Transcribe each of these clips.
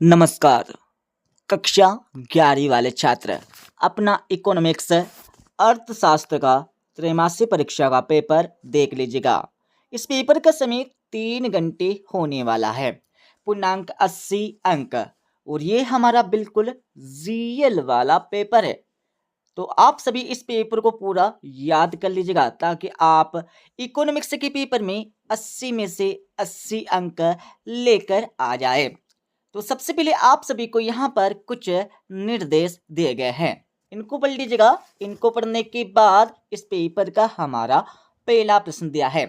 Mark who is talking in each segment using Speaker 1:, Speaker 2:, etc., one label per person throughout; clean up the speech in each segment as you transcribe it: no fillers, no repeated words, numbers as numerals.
Speaker 1: नमस्कार। कक्षा 11वीं वाले छात्र अपना इकोनॉमिक्स अर्थशास्त्र का त्रैमासिक परीक्षा का पेपर देख लीजिएगा। इस पेपर का समय 3 घंटे होने वाला है। पूर्णांक 80 अंक और ये हमारा बिल्कुल रियल वाला पेपर है। तो आप सभी इस पेपर को पूरा याद कर लीजिएगा ताकि आप इकोनॉमिक्स के पेपर में 80 में से 80 अंक लेकर आ जाए। तो सबसे पहले आप सभी को यहाँ पर कुछ निर्देश दिए गए हैं, इनको पढ़ लीजिएगा। इनको पढ़ने के बाद इस पेपर का हमारा पहला प्रश्न दिया है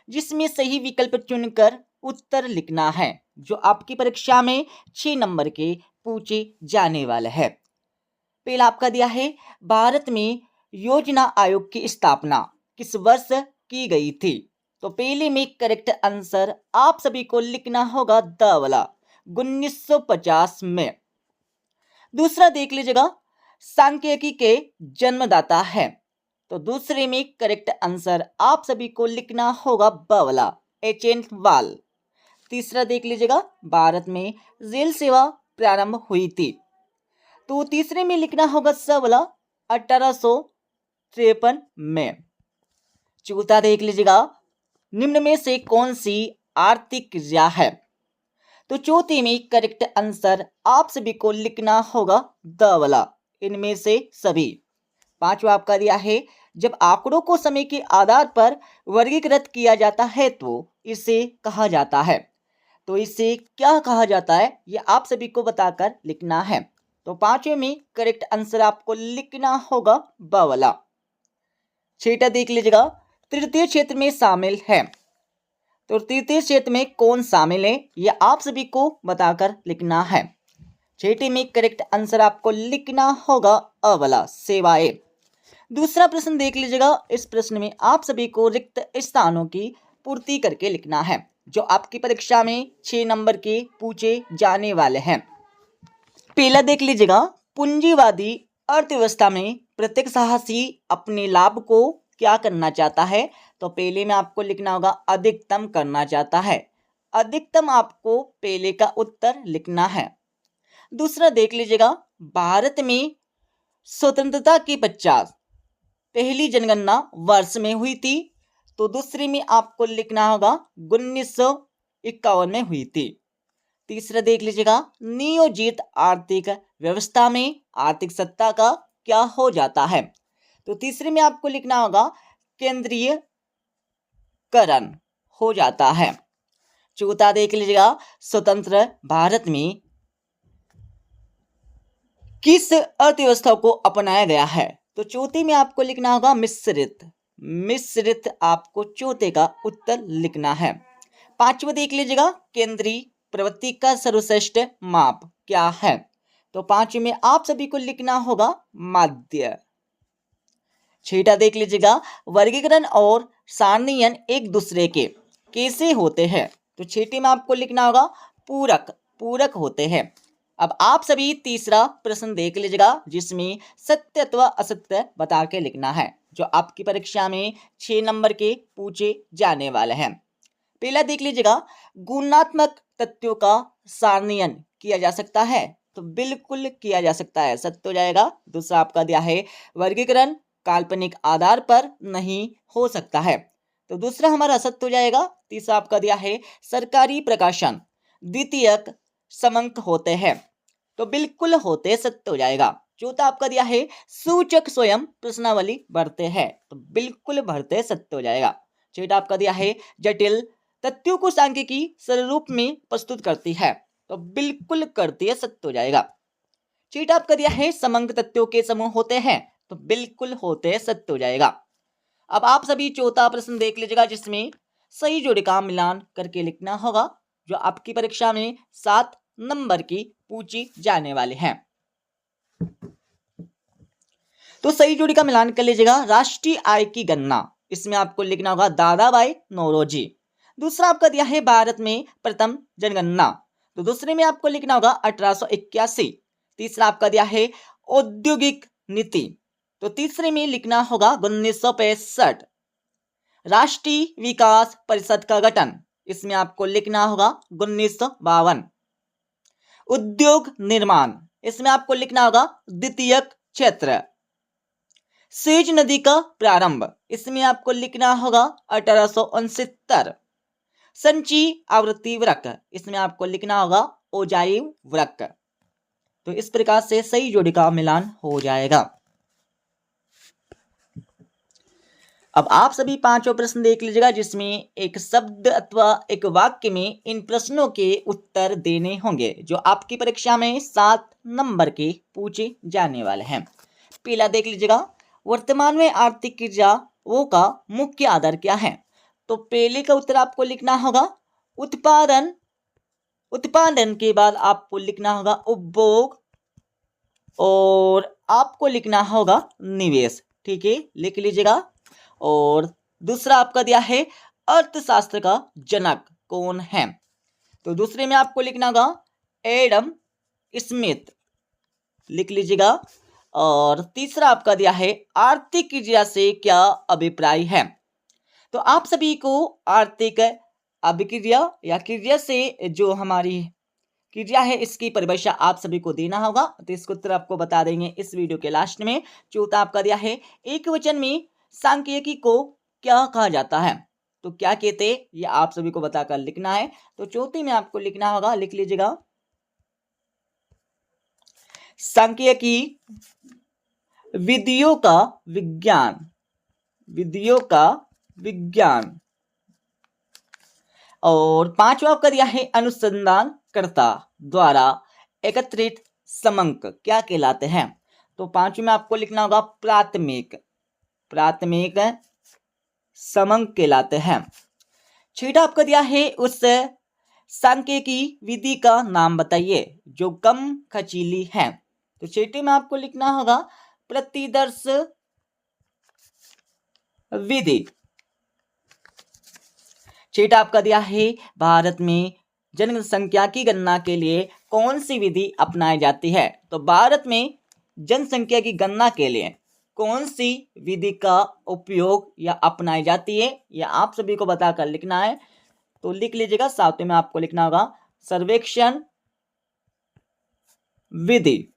Speaker 1: जिसमें सही विकल्प चुनकर उत्तर लिखना है, जो आपकी परीक्षा में 6 नंबर के पूछे जाने वाले हैं। पहला आपका दिया है, भारत में योजना आयोग की स्थापना किस वर्ष की गई थी? तो पहले में करेक्ट आंसर आप सभी को लिखना होगा द वाला 1950 में। दूसरा देख लीजिएगा, सांख्यिकी के जन्मदाता है, तो दूसरे में करेक्ट आंसर आप सभी को लिखना होगा ब वाला एचएन वाल। तीसरा देख लीजिएगा, भारत में रेल सेवा प्रारंभ हुई थी, तो तीसरे में लिखना होगा स वाला 1853 में। चौथा देख लीजिएगा, निम्न में से कौन सी आर्थिक क्रिया है? तो चौथे में करेक्ट आंसर आप सभी को लिखना होगा द वाला इनमें से सभी। पांचवा आपका दिया है, जब आंकड़ों को समय के आधार पर वर्गीकृत किया जाता है तो इसे कहा जाता है। तो इसे क्या कहा जाता है ये आप सभी को बताकर लिखना है। तो पांचवे में करेक्ट आंसर आपको लिखना होगा ब वाला। छठा देख लीजिएगा, तृतीय क्षेत्र में शामिल है, तो तृतीय क्षेत्र में कौन शामिल है यह आप सभी को बताकर लिखना है। छठे में करेक्ट आंसर आपको लिखना होगा अ वाला सेवाएं। दूसरा प्रश्न देख लीजिएगा, इस प्रश्न में आप सभी को रिक्त स्थानों की पूर्ति करके लिखना है, जो आपकी परीक्षा में 6 नंबर के पूछे जाने वाले हैं। पहला देख लीजिएगा, पूंजीवादी अर्थव्यवस्था में प्रत्येक साहसी अपने लाभ को क्या करना चाहता है? तो पहले में आपको लिखना होगा अधिकतम करना चाहता है। अधिकतम आपको पहले का उत्तर लिखना है। दूसरा देख लीजिएगा, भारत में स्वतंत्रता के 50 पहली जनगणना वर्ष में हुई थी, तो दूसरे में आपको लिखना होगा 1951 में हुई थी। तीसरा देख लीजिएगा, नियोजित आर्थिक व्यवस्था में आर्थिक सत्ता का क्या हो जाता है? तो तीसरे में आपको लिखना होगा केंद्रीयकरण हो जाता है। चौथा देख लीजिएगा, स्वतंत्र भारत में किस अर्थव्यवस्था को अपनाया गया है? तो चौथे में आपको लिखना होगा मिश्रित। मिश्रित आपको चौथे का उत्तर लिखना है। पांचवा देख लीजिएगा, केंद्रीय प्रवृत्ति का सर्वश्रेष्ठ माप क्या है? तो पांचवे में आप सभी को लिखना होगा माध्य। छठा देख लीजिएगा, वर्गीकरण और सारणीयन एक दूसरे के कैसे होते हैं? तो छठे में आपको लिखना होगा पूरक। पूरक होते हैं। अब आप सभी तीसरा प्रश्न देख लीजिएगा, जिसमें सत्य अथवा असत्य बता के लिखना है, जो आपकी परीक्षा में 6 नंबर के पूछे जाने वाले हैं। पहला देख लीजिएगा, गुणात्मक तथ्यों का सारणीयन किया जा सकता है? तो बिल्कुल किया जा सकता है, सत्य हो जाएगा। दूसरा आपका दिया है, वर्गीकरण काल्पनिक आधार पर नहीं हो सकता है, तो दूसरा हमारा सत्य हो जाएगा। तीसरा आपका दिया है, सरकारी प्रकाशन द्वितीयक समंक होते हैं, तो बिल्कुल होते, सत्य हो जाएगा। चौथा आपका दिया है, सूचक स्वयं प्रश्नावली भरते हैं, तो बिल्कुल भरते, सत्य हो जाएगा। छठा आपका दिया है, जटिल तथ्यों को सांख्यिकी सरल रूप में प्रस्तुत करती है, तो बिल्कुल करती है, सत्य हो जाएगा। छठा आपका दिया है, समंक तथ्यों के समूह होते हैं, तो बिल्कुल होते, सत्य हो जाएगा। अब आप सभी चौथा प्रश्न देख लीजिएगा, जिसमें सही जोड़ी का मिलान करके लिखना होगा, जो आपकी परीक्षा में 7 नंबर की पूछी जाने वाले हैं। तो सही जोड़ी का मिलान कर लीजिएगा। राष्ट्रीय आय की गणना, इसमें आपको लिखना होगा दादाभाई नौरोजी। दूसरा आपका दिया है, भारत में प्रथम जनगणना, तो दूसरे में आपको लिखना होगा 1881। तीसरा आपका दिया है, औद्योगिक नीति, तो तीसरे में लिखना होगा 1965। राष्ट्रीय विकास परिषद का गठन, इसमें आपको लिखना होगा 1952। उद्योग निर्माण, इसमें आपको लिखना होगा द्वितीयक क्षेत्र। सेज नदी का प्रारंभ, इसमें आपको लिखना होगा 1869। संची आवृत्ति वृक्क, इसमें आपको लिखना होगा ओजाइव वृक्क। तो इस प्रकार से सही जोड़ी का मिलान हो जाएगा। अब आप सभी पांचों प्रश्न देख लीजिएगा, जिसमें एक शब्द अथवा एक वाक्य में इन प्रश्नों के उत्तर देने होंगे, जो आपकी परीक्षा में 7 नंबर के पूछे जाने वाले हैं। पहला देख लीजिएगा, वर्तमान में आर्थिक क्रियाओं का मुख्य आधार क्या है? तो पहले का उत्तर आपको लिखना होगा उत्पादन। उत्पादन के बाद आपको लिखना होगा उपभोग और आपको लिखना होगा निवेश। ठीक है, लिख लीजिएगा। और दूसरा आपका दिया है अर्थशास्त्र का जनक कौन है? तो दूसरे में आपको लिखना होगा एडम स्मिथ, लिख लीजिएगा। और तीसरा आपका दिया है आर्थिक क्रिया से क्या अभिप्राय है? तो आप सभी को आर्थिक अभिक्रिया या क्रिया से जो हमारी क्रिया है इसकी परिभाषा आप सभी को देना होगा। तो इसको उत्तर आपको बता देंगे इस वीडियो के लास्ट में। चौथा आपका दिया है एक वचन में सांख्यिकी को क्या कहा जाता है? तो क्या कहते हैं ये आप सभी को बताकर लिखना है। तो चौथी में आपको लिखना होगा, लिख लीजिएगा, सांख्यिकी विधियों का विज्ञान, विधियों का विज्ञान। और पांचवा आपका दिया है अनुसंधानकर्ता द्वारा एकत्रित समंक क्या कहलाते हैं? तो पांचवें में आपको लिखना होगा प्राथमिक, प्राथमिक समंक कहलाते हैं। छठा आपका दिया है उस सांख्यिकी विधि का नाम बताइए जो कम खर्चीली है। तो छठे में आपको लिखना होगा प्रतिदर्श विधि। छठा आपका दिया है भारत में जनसंख्या की गणना के लिए कौन सी विधि अपनाई जाती है? तो भारत में जनसंख्या की गणना के लिए कौन सी विधि का उपयोग या अपनाई जाती है, या आप सभी को बताकर लिखना है। तो लिख लीजिएगा, सातवें में आपको लिखना होगा सर्वेक्षण विधि।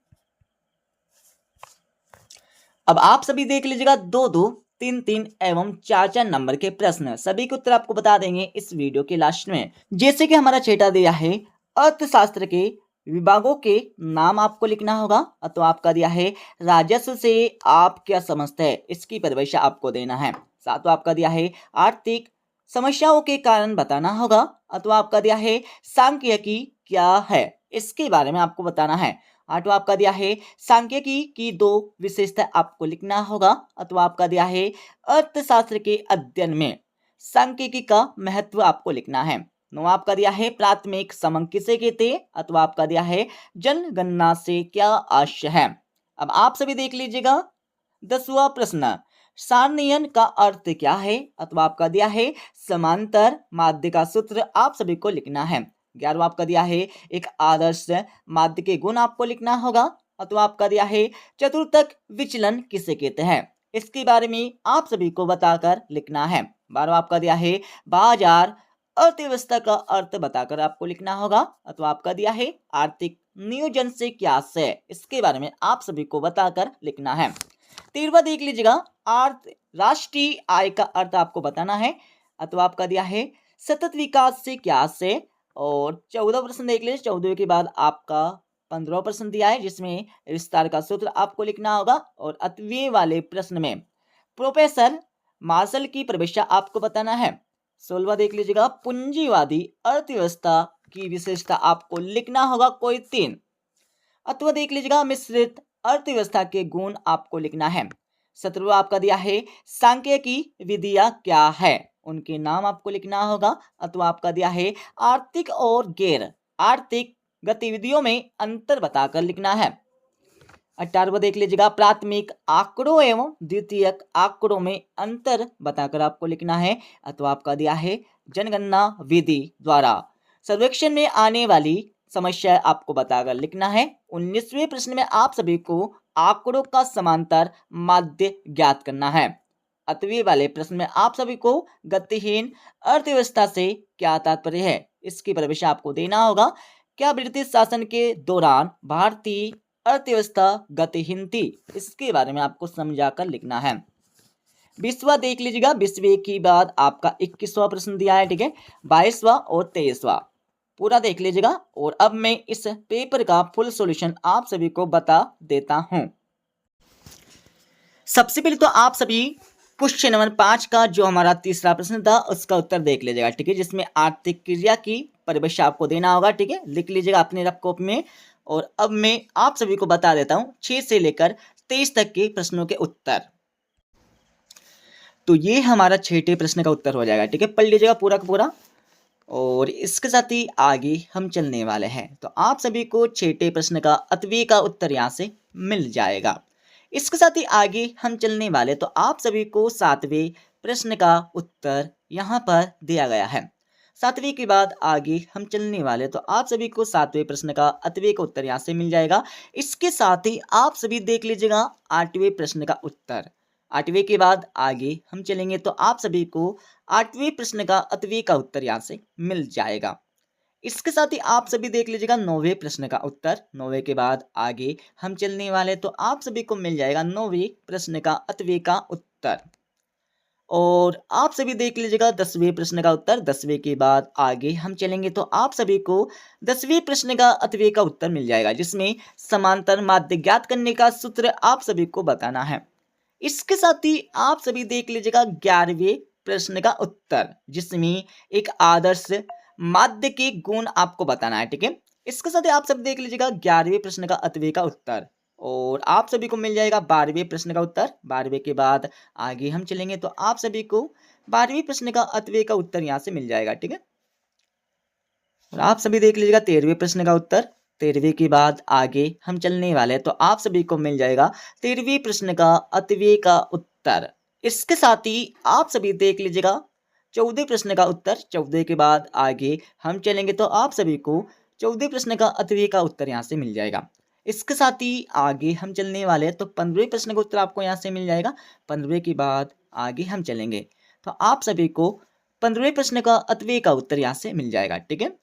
Speaker 1: अब आप सभी देख लीजिएगा 2-2, 3-3 एवं 4-4 नंबर के प्रश्न, सभी के उत्तर आपको बता देंगे इस वीडियो के लास्ट में। जैसे कि हमारा छठा दिया है अर्थशास्त्र के विभागों के नाम आपको लिखना होगा। तो आपका दिया है राजस्व से आप क्या समझते हैं, इसकी परिभाषा आपको देना है। सातवां आपका दिया है आर्थिक समस्याओं के कारण बताना होगा। अथवा आपका दिया है सांख्यिकी क्या है, इसके बारे में आपको बताना है। आठवां आपका दिया है सांख्यिकी की 2 विशेषता आपको लिखना होगा। अथवा आपका दिया है अर्थशास्त्र के अध्ययन में सांख्यिकी का महत्व आपको लिखना है। नौ आपका दिया है प्राथमिक समंक किसे कहते हैं। अथवा आपका दिया है जनगणना से क्या आशय है। अब आप सभी देख लीजिएगा 10वां प्रश्न, सारणीयन का अर्थ क्या है? अथवा आपका दिया है समांतर माध्य का सूत्र आप सभी को लिखना है। 11वां आपका दिया है एक आदर्श माध्य के गुण आपको लिखना होगा। अथवा आपका दिया है चतुर्थक विचलन किसे कहते हैं, इसके बारे में आप सभी को बताकर लिखना है। 12वां आपका दिया है बाजार अर्थव्यवस्था का अर्थ बताकर आपको लिखना होगा। अथवा आपका दिया है आर्थिक नियोजन से क्या आशय है, इसके बारे में आप सभी को बताकर लिखना है। 13वां देख लीजिएगा राष्ट्रीय आय का अर्थ आपको बताना है। अथवा आपका दिया है सतत विकास से क्या आशय। और 14वां प्रश्न देख लीजिए, 14वें के बाद आपका 15वां प्रश्न दिया है जिसमें विस्तार का सूत्र आपको लिखना होगा। और 8वें वाले प्रश्न में प्रोफेसर मार्शल की परिभाषा आपको बताना है। 16वां देख लीजिएगा पूंजीवादी अर्थव्यवस्था की विशेषता आपको लिखना होगा कोई 3। अथवा देख लीजिएगा मिश्रित अर्थव्यवस्था के गुण आपको लिखना है। 17वां आपका दिया है सांख्यिकी विधियां क्या है, उनके नाम आपको लिखना होगा। अथवा आपका दिया है आर्थिक और गैर आर्थिक गतिविधियों में अंतर बताकर लिखना है। 18वां देख लीजिएगा प्राथमिक आंकड़ों एवं द्वितीयक आंकड़ों में अंतर बताकर आपको लिखना है। अथवा आपका दिया है जनगणना विधि द्वारा सर्वेक्षण में आने वाली समस्या आपको बताकर लिखना है। 19वें प्रश्न में आप सभी को आंकड़ों का समांतर माध्य ज्ञात करना है। 8वें वाले प्रश्न में आप सभी को गतिहीन अर्थव्यवस्था से क्या तात्पर्य है, इसकी परिभाषा आपको देना होगा। क्या ब्रिटिश शासन के दौरान भारतीय अर्थव्यवस्था गतिहीन थी? इसके बारे में आपको समझाकर लिखना है। 20वां देख लीजिएगा, 20वें के बाद आपका 21वां प्रश्न दिया है, ठीक है, 22वां और 23वां पूरा देख लीजिएगा। और अब मैं इस पेपर का फुल सॉल्यूशन आप सभी को बता देता हूं। सबसे पहले तो आप सभी क्वेश्चन नंबर 5 का जो हमारा तीसरा प्रश्न था उसका उत्तर देख लीजिएगा, ठीक है, जिसमें आर्थिक क्रिया की परिभाषा आपको देना होगा, ठीक है, लिख लीजिएगा अपने रफ कॉपी में। और अब मैं आप सभी को बता देता हूं 6 से लेकर 23 तक के प्रश्नों के उत्तर। तो ये हमारा 6ठे प्रश्न का उत्तर हो जाएगा, ठीक है, पढ़ लीजिएगा पूरा का पूरा। और इसके साथ ही आगे हम चलने वाले हैं। तो आप सभी को 6ठे प्रश्न का अतवी का उत्तर यहाँ से मिल जाएगा। इसके साथ ही आगे हम चलने वाले, तो आप सभी को 7वें प्रश्न का उत्तर यहाँ पर दिया गया है। 7वें के बाद आगे हम चलने वाले, तो आप सभी को 7वें प्रश्न का अतवे का उत्तर यहाँ से मिल जाएगा। इसके साथ ही आप सभी देख लीजिएगा 8वें प्रश्न का उत्तर। 8वें के बाद आगे हम चलेंगे, तो आप सभी को 8वें प्रश्न का अतवे का उत्तर यहाँ से मिल जाएगा। इसके साथ ही आप सभी देख लीजिएगा 9वें प्रश्न का उत्तर। 9वें के बाद आगे हम चलने वाले, तो आप सभी को मिल जाएगा 9वें प्रश्न का अतवे का उत्तर। और आप सभी देख लीजिएगा 10वें प्रश्न का उत्तर। 10वें के बाद आगे हम चलेंगे, तो आप सभी को 10वें प्रश्न का अतवे का उत्तर मिल जाएगा, जिसमें समांतर माध्य ज्ञात करने का सूत्र आप सभी को बताना है। इसके साथ ही आप सभी देख लीजिएगा 11वें प्रश्न का उत्तर, जिसमें एक आदर्श माध्य के गुण आपको बताना है, ठीक है। इसके साथ ही आप सब देख लीजिएगा 11वें प्रश्न का अतवे का उत्तर। और आप सभी को मिल जाएगा 12वें प्रश्न का उत्तर। 12वें के बाद आगे हम चलेंगे, तो आप सभी को 12वें प्रश्न का अतवे का उत्तर यहाँ से मिल जाएगा, ठीक है। और आप सभी देख लीजिएगा 13वें प्रश्न का उत्तर। 13वें के बाद आगे हम चलने वाले, तो आप सभी को मिल जाएगा 13वें प्रश्न का अतवे का उत्तर। इसके साथ ही आप सभी देख लीजिएगा 14वें प्रश्न का उत्तर। 14वें के बाद आगे हम चलेंगे, तो आप सभी को 14वें प्रश्न का अतवे का उत्तर यहाँ से मिल जाएगा। इसके साथ ही आगे हम चलने वाले हैं, तो 15वें प्रश्न का उत्तर आपको यहाँ से मिल जाएगा। 15वें के बाद आगे हम चलेंगे, तो आप सभी को 15वें प्रश्न का अतवे का उत्तर यहाँ से मिल जाएगा, ठीक है।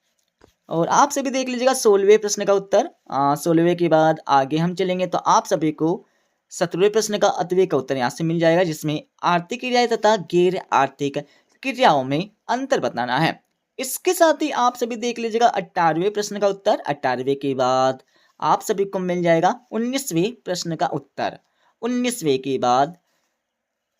Speaker 1: और आप सभी देख लीजिएगा 16वें प्रश्न का उत्तर। 16वें के बाद आगे हम चलेंगे, तो आप सभी को 17वें प्रश्न का अतवे का उत्तर यहाँ से मिल जाएगा, जिसमें आर्थिक क्रियाएं तथा गैर आर्थिक क्रियाओं में अंतर बताना है। इसके साथ ही आप सभी देख लीजिएगा 18वें प्रश्न का उत्तर। 18वें के बाद आप सभी को मिल जाएगा 19वें प्रश्न का उत्तर। 19वें के बाद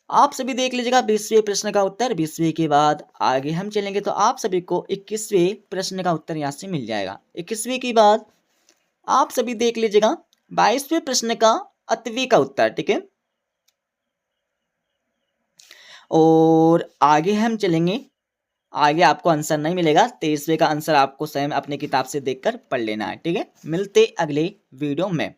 Speaker 1: आप सभी देख लीजिएगा 20वें प्रश्न का उत्तर। 20वें के बाद आगे हम चलेंगे, तो आप सभी को 21वें प्रश्न का उत्तर यहाँ से मिल जाएगा। 21वें के बाद आप सभी देख लीजिएगा 22वें प्रश्न का अतवे का उत्तर, ठीक है। और आगे हम चलेंगे, आगे आपको आंसर नहीं मिलेगा। 23वें का आंसर आपको स्वयं अपने किताब से देखकर पढ़ लेना है, ठीक है। मिलते अगले वीडियो में।